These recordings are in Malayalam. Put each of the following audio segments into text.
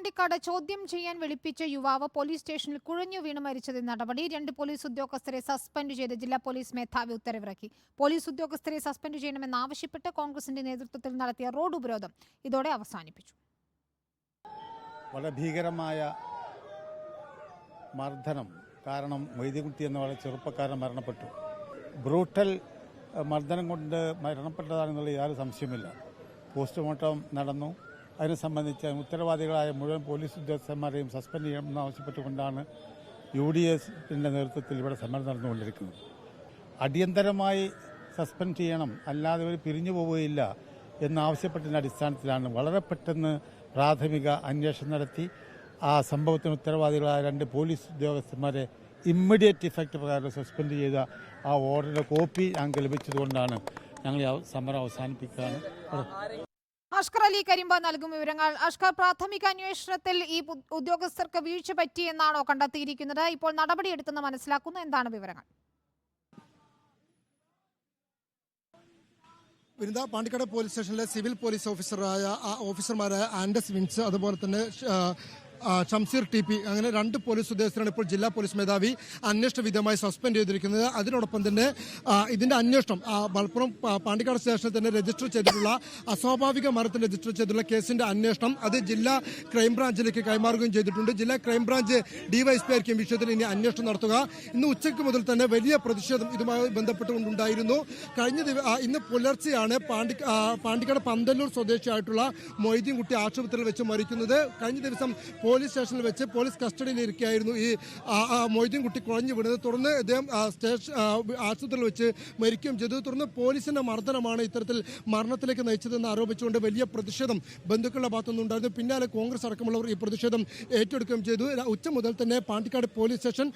പാണ്ടിക്കാട് ചോദ്യം ചെയ്യാൻ വിളിപ്പിച്ച യുവാവ് പോലീസ് സ്റ്റേഷനിൽ കുഴഞ്ഞു വീണ് മരിച്ചതിൽ നടപടി. 2 പോലീസ് ഉദ്യോഗസ്ഥരെ സസ്പെൻഡ് ചെയ്ത് ജില്ലാ പോലീസ് മേധാവി ഉത്തരവിറക്കി. പോലീസ് ഉദ്യോഗസ്ഥരെ സസ്പെൻഡ് ചെയ്യണമെന്നാവശ്യപ്പെട്ട് കോൺഗ്രസിന്റെ നേതൃത്വത്തിൽ നടത്തിയ റോഡ് ഉപരോധം ഇതോടെ അവസാനിപ്പിച്ചു. വളരെ ഭീകരമായ മർദ്ദനം കാരണം മൊയ്തീൻകുട്ടി എന്ന വളരെ ചെറുപ്പക്കാരൻ മരണപ്പെട്ടു. ബ്രൂട്ടൽ മർദ്ദനം കൊണ്ട് മരണപ്പെട്ടതാണെന്നുള്ള യാതൊരു സംശയമില്ല. പോസ്റ്റ്മോർട്ടം നടന്നു. അതിനെ സംബന്ധിച്ച് ഉത്തരവാദികളായ മുഴുവൻ പോലീസ് ഉദ്യോഗസ്ഥന്മാരെയും സസ്പെൻഡ് ചെയ്യണമെന്ന് ആവശ്യപ്പെട്ടുകൊണ്ടാണ് UDFന്റെ നേതൃത്വത്തിൽ ഇവിടെ സമരം നടന്നുകൊണ്ടിരിക്കുന്നത്. അടിയന്തരമായി സസ്പെൻഡ് ചെയ്യണം, അല്ലാതെ ഇവർ പിരിഞ്ഞു പോവുകയില്ല എന്നാവശ്യപ്പെട്ടതിൻ്റെ അടിസ്ഥാനത്തിലാണ് വളരെ പെട്ടെന്ന് പ്രാഥമിക അന്വേഷണം നടത്തി ആ സംഭവത്തിന് ഉത്തരവാദികളായ 2 പോലീസ് ഉദ്യോഗസ്ഥന്മാരെ ഇമ്മീഡിയറ്റ് ഇഫക്റ്റ് പ്രകാരം സസ്പെൻഡ് ചെയ്ത ആ ഓർഡറിന്റെ കോപ്പി ഞങ്ങൾക്ക് ലഭിച്ചതുകൊണ്ടാണ് ഞങ്ങൾ സമരം അവസാനിപ്പിക്കുകയാണ്. അഷ്കർ അലി കരിമ്പ നൽകും വിവരങ്ങൾ. അഷ്കർ, പ്രാഥമിക അന്വേഷണത്തിൽ ഈ ഉദ്യോഗസ്ഥർക്ക് വീഴ്ച പറ്റിയെന്നാണോ കണ്ടെത്തിയിരിക്കുന്നത്? ഇപ്പോൾ നടപടിയെടുത്തെന്ന് മനസ്സിലാക്കുന്നു. എന്താണ് വിവരങ്ങൾ? വിനിത, പാണ്ടിക്കാട് പോലീസ് സ്റ്റേഷനിലെ സിവിൽ പോലീസ് ഓഫീസർമാരായ ആൻഡസ് വിൻസ്, അതുപോലെ തന്നെ ഷംസീർ TP, അങ്ങനെ 2 പോലീസ് ഉദ്യോഗസ്ഥരാണ് ഇപ്പോൾ ജില്ലാ പോലീസ് മേധാവി അന്വേഷണ വിധേയമായി സസ്പെൻഡ് ചെയ്തിരിക്കുന്നത്. അതിനോടൊപ്പം തന്നെ ഇതിന്റെ അന്വേഷണം മലപ്പുറം പാണ്ടിക്കാട് സ്റ്റേഷനിൽ തന്നെ രജിസ്റ്റർ ചെയ്തിട്ടുള്ള അസ്വാഭാവിക മരണത്തിൽ രജിസ്റ്റർ ചെയ്തിട്ടുള്ള കേസിന്റെ അന്വേഷണം അത് ജില്ലാ ക്രൈംബ്രാഞ്ചിലേക്ക് കൈമാറുകയും ചെയ്തിട്ടുണ്ട്. ജില്ലാ ക്രൈംബ്രാഞ്ച് DYSP ആയിരിക്കും വിഷയത്തിൽ ഇനി അന്വേഷണം നടത്തുക. ഇന്ന് ഉച്ചയ്ക്ക് മുതൽ തന്നെ വലിയ പ്രതിഷേധം ഇതുമായി ബന്ധപ്പെട്ടുകൊണ്ടുണ്ടായിരുന്നു. ഇന്ന് പുലർച്ചെയാണ് പാണ്ടിക്കാട് പന്തല്ലൂർ സ്വദേശിയായിട്ടുള്ള മൊയ്തീൻകുട്ടി ആശുപത്രിയിൽ വെച്ച് മരിക്കുന്നത്. കഴിഞ്ഞ ദിവസം പോലീസ് സ്റ്റേഷനിൽ വെച്ച് പോലീസ് കസ്റ്റഡിയിലിരിക്കുകയായിരുന്നു ഈ മൊയ്തീൻകുട്ടി കുഴഞ്ഞു വീണത്. തുടർന്ന് ഇദ്ദേഹം ആശുപത്രിയിൽ വെച്ച് മരിക്കുകയും ചെയ്തു. തുടർന്ന് പോലീസിന്റെ മർദ്ദനമാണ് ഇത്തരത്തിൽ മരണത്തിലേക്ക് നയിച്ചതെന്ന് ആരോപിച്ചുകൊണ്ട് വലിയ പ്രതിഷേധം ബന്ധുക്കളുടെ ഭാഗത്തുനിന്നുണ്ടായിരുന്നു. പിന്നാലെ കോൺഗ്രസ് അടക്കമുള്ളവർ ഈ പ്രതിഷേധം ഏറ്റെടുക്കുകയും ചെയ്തു. ഉച്ച മുതൽ തന്നെ പാണ്ടിക്കാട് പോലീസ് സ്റ്റേഷൻ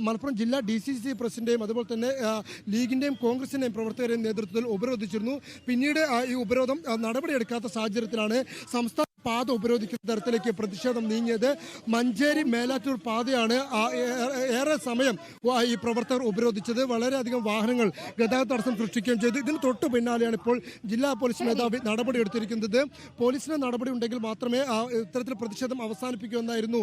മലപ്പുറം ജില്ലാ DCC പ്രസിഡന്റിന്റെയും അതുപോലെ തന്നെ ലീഗിന്റെയും കോൺഗ്രസിന്റെയും പ്രവർത്തകരുടെയും നേതൃത്വത്തിൽ ഉപരോധിച്ചിരുന്നു. പിന്നീട് ഈ ഉപരോധം നടപടിയെടുക്കാത്ത സാഹചര്യത്തിലാണ് സംസ്ഥാന പാത ഉപരോധിക്കുന്ന തരത്തിലേക്ക് പ്രതിഷേധം നീങ്ങിയത്. മഞ്ചേരി മേലാറ്റൂർ പാതയാണ് ഏറെ സമയം ഈ പ്രവർത്തകർ ഉപരോധിച്ചത്. വളരെയധികം വാഹനങ്ങൾ ഗതാഗത തടസ്സം സൃഷ്ടിക്കുകയും ചെയ്തു. ഇതിന് തൊട്ടു പിന്നാലെയാണ് ഇപ്പോൾ ജില്ലാ പോലീസ് മേധാവി നടപടിയെടുത്തിരിക്കുന്നത്. പോലീസിന് നടപടി ഉണ്ടെങ്കിൽ മാത്രമേ ഇത്തരത്തിൽ പ്രതിഷേധം അവസാനിപ്പിക്കുമെന്നായിരുന്നു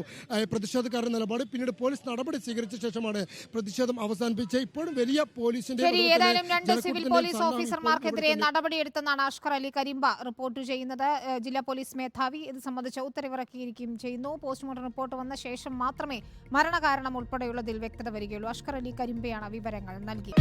പ്രതിഷേധക്കാരുടെ നിലപാട്. പിന്നീട് പോലീസ് നടപടി സ്വീകരിച്ച ശേഷമാണ് പ്രതിഷേധം അവസാനിപ്പിച്ചത്. ഇപ്പോഴും വലിയ പോലീസിന്റെ 2 സിവിൽ പോലീസ് ഓഫീസർമാർക്കെതിരെ നടപടിയെടുത്തെന്നാണ് അഷ്കർ അലി കരിമ്പ റിപ്പോർട്ട് ചെയ്യുന്നത്. ജില്ലാ പോലീസ് മേധാവി ഇത് സംബന്ധിച്ച ഉത്തരവിറക്കിയിരിക്കുകയും ചെയ്യുന്നു. പോസ്റ്റ്മോർട്ടം റിപ്പോർട്ട് വന്ന ശേഷം മാത്രമേ മരണകാരണം ഉൾപ്പെടെയുള്ളതിൽ വ്യക്തത വരികയുള്ളൂ. അഷ്കർ അലി കരിമ്പയാണ് വിവരങ്ങൾ നൽകി.